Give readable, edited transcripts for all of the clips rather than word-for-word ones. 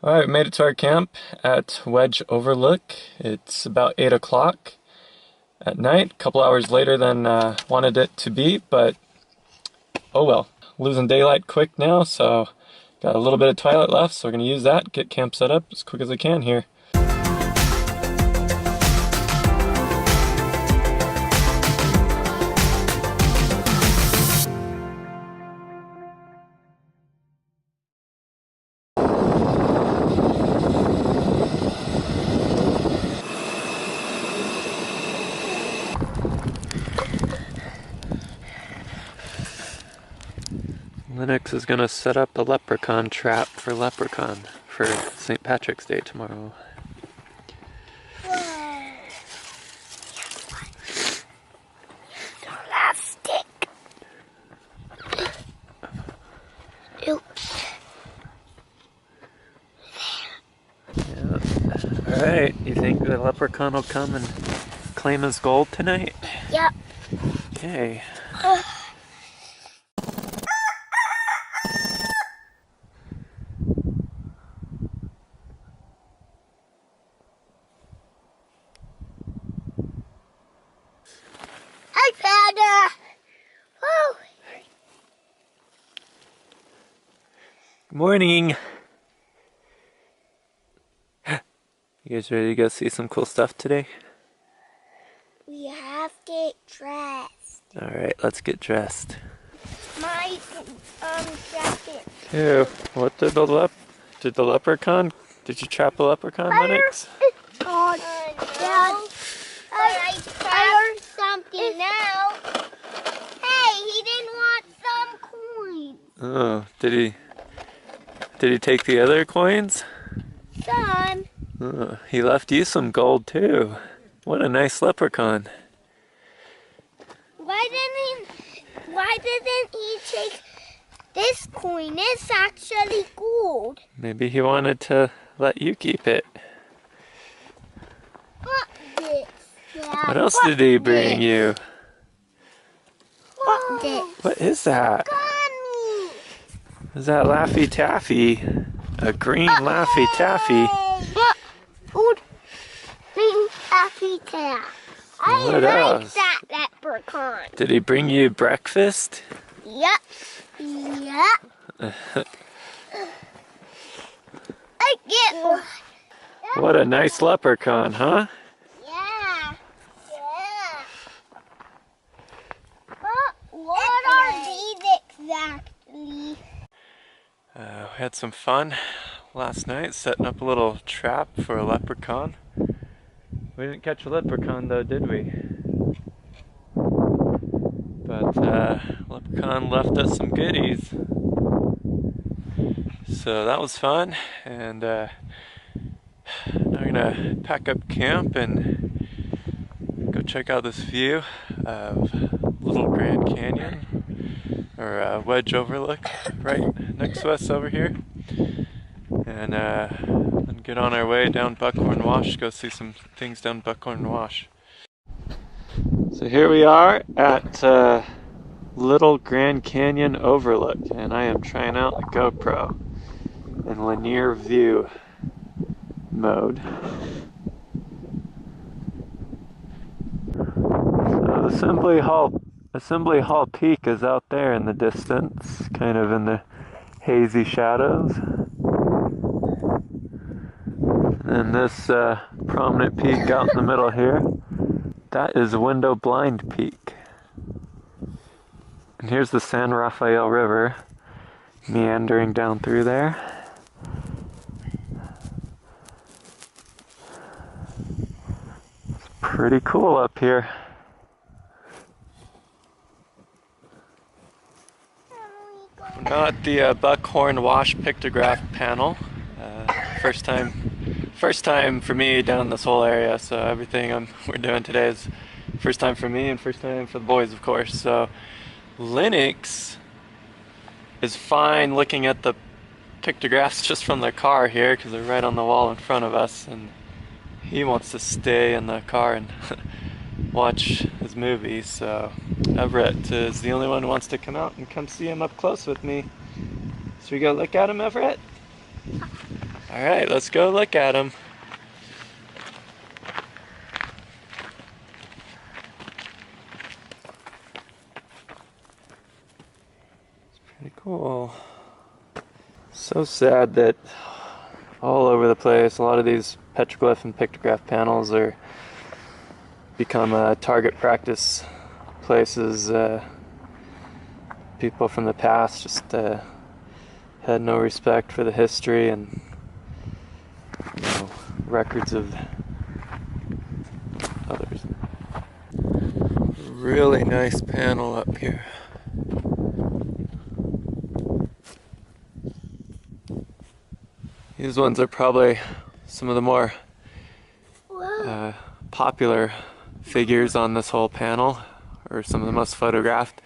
Alright, we made it to our camp at Wedge Overlook. It's about 8 o'clock at night, a couple hours later than wanted it to be, but oh well. Losing daylight quick now, so got a little bit of twilight left, so we're going to use that, get camp set up as quick as we can here. Linux is going to set up a leprechaun trap for leprechaun for St. Patrick's Day tomorrow. Plastic. Oops. Yeah. Alright, you think the leprechaun will come and claim his gold tonight? Yep. Okay. Hi, Panda. Woo. Good morning! You guys ready to go see some cool stuff today? We have to get dressed. Alright, let's get dressed. My jacket. Ew, what did the leprechaun? Did you trap a leprechaun, Linux? Oh, Dad. I heard something now. Hey, he didn't want some coins. Oh, did he take the other coins? Son. Oh, he left you some gold too. What a nice leprechaun. Why didn't he take this coin? It's actually gold. Maybe he wanted to let you keep it. What this? Yeah. What else did he bring you? What this? What is that? Gummy. Is that Laffy Taffy? A green Laffy Taffy. What? Food. Green Taffy Taff. I What like else? that leprechaun. Did he bring you breakfast? Yep. Yep. I get one. What a nice leprechaun, huh? Yeah. Yeah. What are these exactly? We had some fun last night setting up a little trap for a leprechaun. We didn't catch a leprechaun though, did we? But leprechaun left us some goodies. So that was fun, and now we're gonna pack up camp and go check out this view of Little Grand Canyon, or Wedge Overlook, right next to us over here, and then get on our way down Buckhorn Wash, go see some things down Buckhorn Wash. So here we are at Little Grand Canyon Overlook, and I am trying out the GoPro in linear view mode. So Assembly Hall Peak is out there in the distance, kind of in the hazy shadows. And this prominent peak out in the middle here, that is Window Blind Peak. And here's the San Rafael River meandering down through there. It's pretty cool up here. We're now at the Buckhorn Wash pictograph panel. First time for me down this whole area, so everything we're doing today is first time for me and first time for the boys, of course. So Linux is fine looking at the pictographs just from the car here because they're right on the wall in front of us, and he wants to stay in the car and watch his movies. So Everett is the only one who wants to come out and come see him up close with me. Should we go look at him, Everett? Alright, let's go look at them. Pretty cool. So sad that all over the place, a lot of these petroglyph and pictograph panels are become target practice places. People from the past just had no respect for the history and records of others. Really nice panel up here. These ones are probably some of the more popular figures on this whole panel, or some of the most photographed.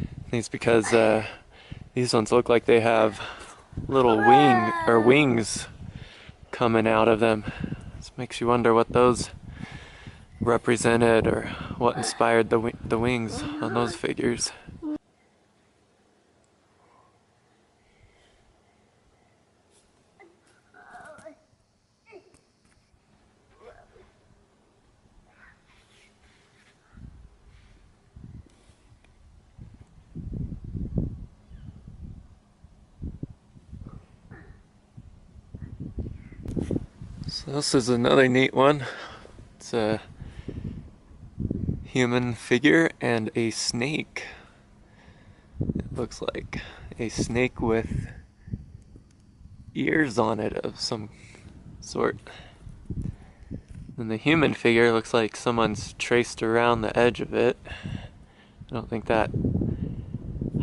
I think it's because these ones look like they have little wings coming out of them. This makes you wonder what those represented or what inspired the wings on those figures. So this is another neat one. It's a human figure and a snake. It looks like a snake with ears on it of some sort. And the human figure looks like someone's traced around the edge of it. I don't think that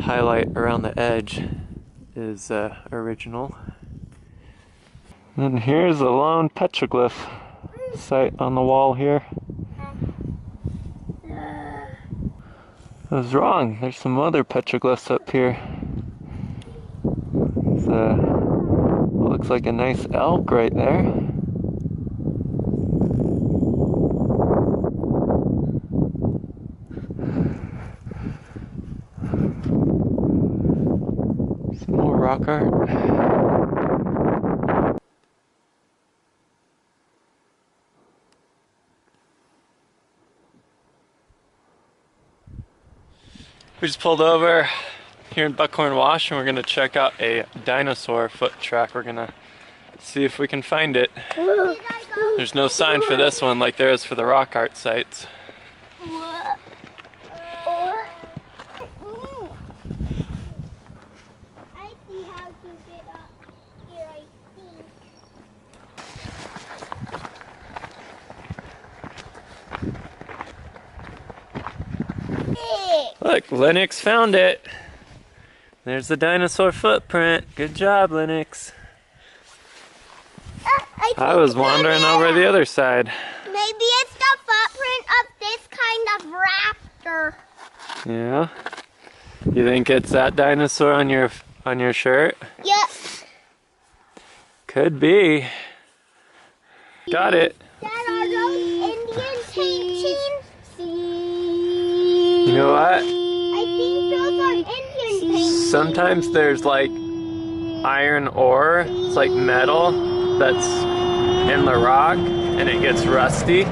highlight around the edge is original. And here's a lone petroglyph site on the wall here. I was wrong. There's some other petroglyphs up here. Looks like a nice elk right there. Some more rock art. We just pulled over here in Buckhorn Wash and we're going to check out a dinosaur foot track. We're going to see if we can find it. There's no sign for this one like there is for the rock art sites. Look, Lennox found it. There's the dinosaur footprint. Good job, Lennox. I was wandering over the other side. Maybe it's the footprint of this kind of raptor. Yeah. You think it's that dinosaur on your shirt? Yep. Could be. Got it. Dad, are those Indian paintings? You know what? I think those are Indian paintings. Sometimes there's like iron ore, it's like metal that's in the rock and it gets rusty.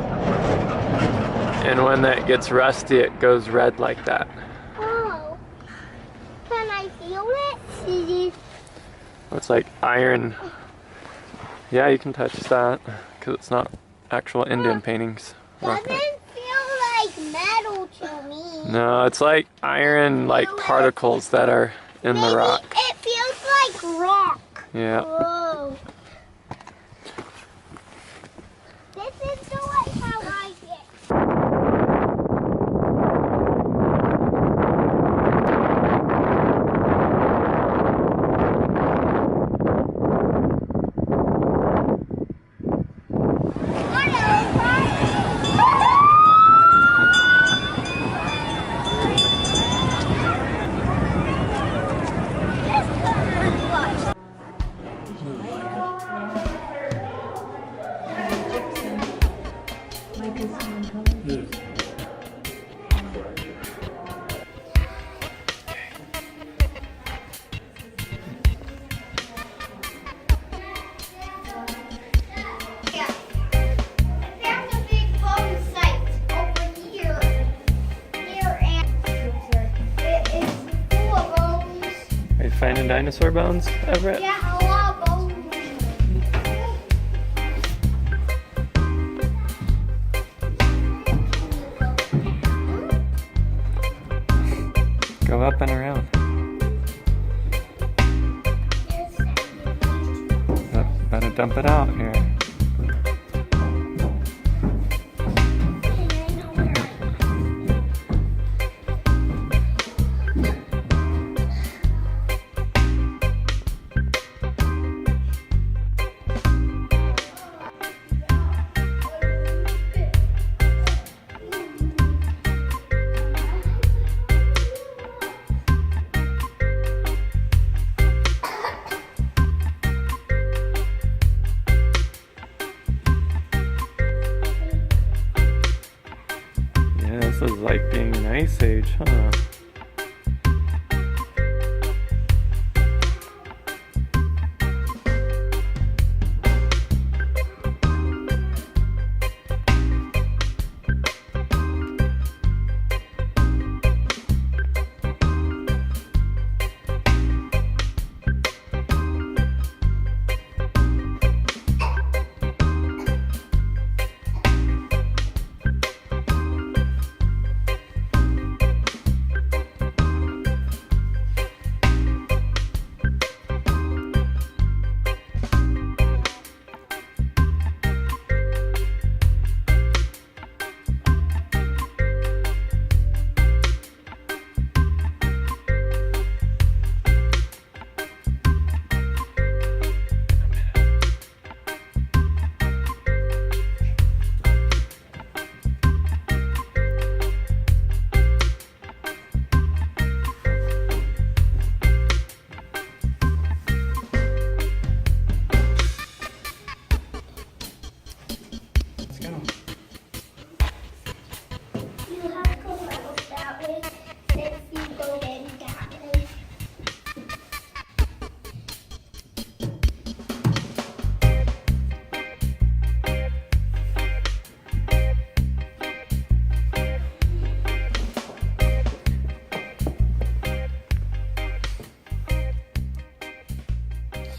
And when that gets rusty, it goes red like that. Oh. Can I feel it? It's like iron. Yeah, you can touch that because it's not actual Indian paintings. Doesn't feel like metal to me. No, it's like iron, like particles that are in the rock. It feels like rock. Yeah. Whoa. This is the way how I get. dinosaur bones, Everett? Yeah, a lot of bones. Go up and around. Better dump it out here. This is like being an ice age, huh?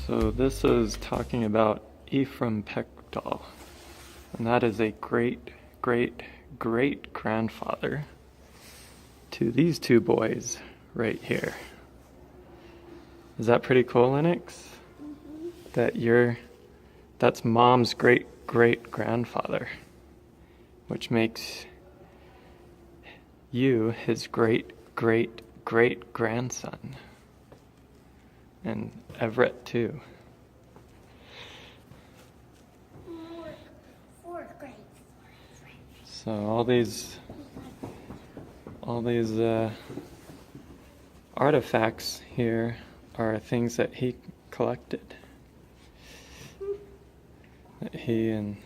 So this is talking about Ephraim Pechdal, and that is a great-great-great-grandfather to these two boys right here. Is that pretty cool, Lennox? Mm-hmm. That's Mom's great-great-grandfather, which makes you his great-great-great-grandson. And Everett too. So all these artifacts here are things that he collected, that he and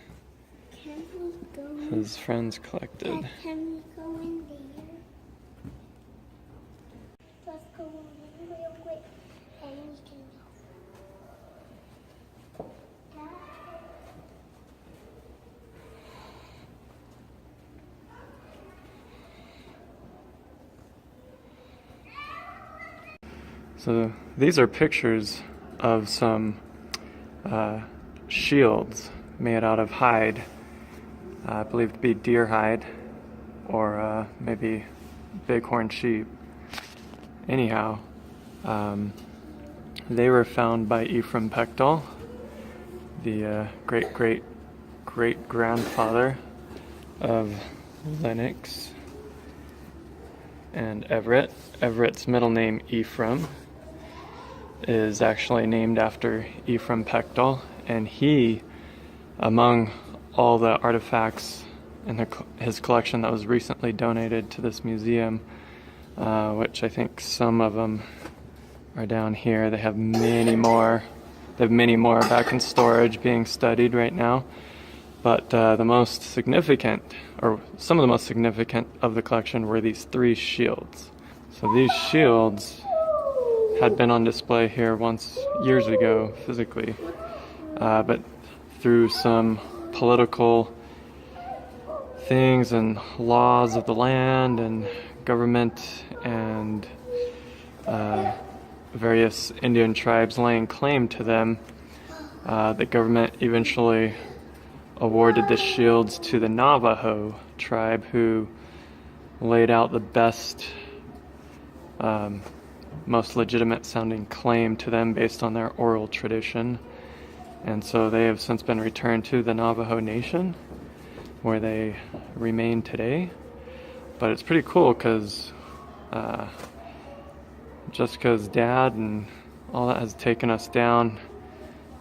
his friends collected. Can we go in there? Let's go in real quick. And we can go. So these are pictures of some shields made out of hide, I believe to be deer hide or maybe bighorn sheep. Anyhow, they were found by Ephraim Pechdal, the great-great-great-grandfather of Lennox and Everett. Everett's middle name, Ephraim, is actually named after Ephraim Pechdal, and he, among all the artifacts in his collection that was recently donated to this museum, which I think some of them are down here. They have many more. They have many more back in storage being studied right now. But the most significant, or some of the most significant of the collection, were these three shields. So these shields had been on display here once years ago physically, but through some political things and laws of the land and government and various Indian tribes laying claim to them. The government eventually awarded the shields to the Navajo tribe, who laid out the best, most legitimate sounding claim to them based on their oral tradition. And so they have since been returned to the Navajo Nation, where they remain today. But it's pretty cool because Jessica's dad and all that has taken us down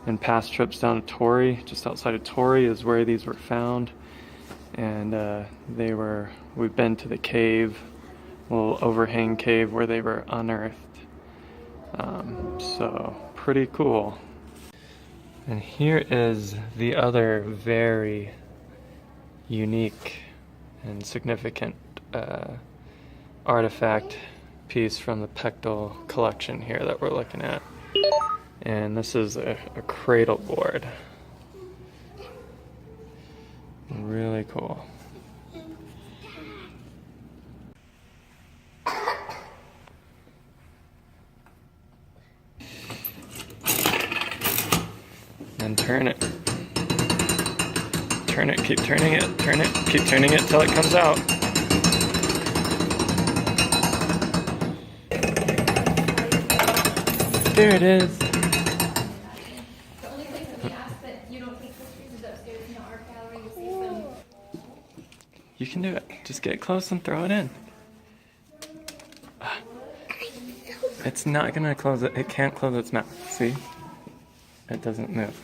in past trips down to Torrey. Just outside of Torrey is where these were found. And we've been to the cave, a little overhang cave where they were unearthed. So pretty cool. And here is the other very unique and significant artifact piece from the Pectoral collection here that we're looking at. And this is a cradle board. Really cool. And turn it. Turn it, keep turning it, turn it, keep turning it till it comes out. There it is. The only place that we ask that you don't take pictures is upstairs in the art gallery. You see some. You can do it. Just get close and throw it in. It's not gonna close it. It can't close its mouth. See? It doesn't move.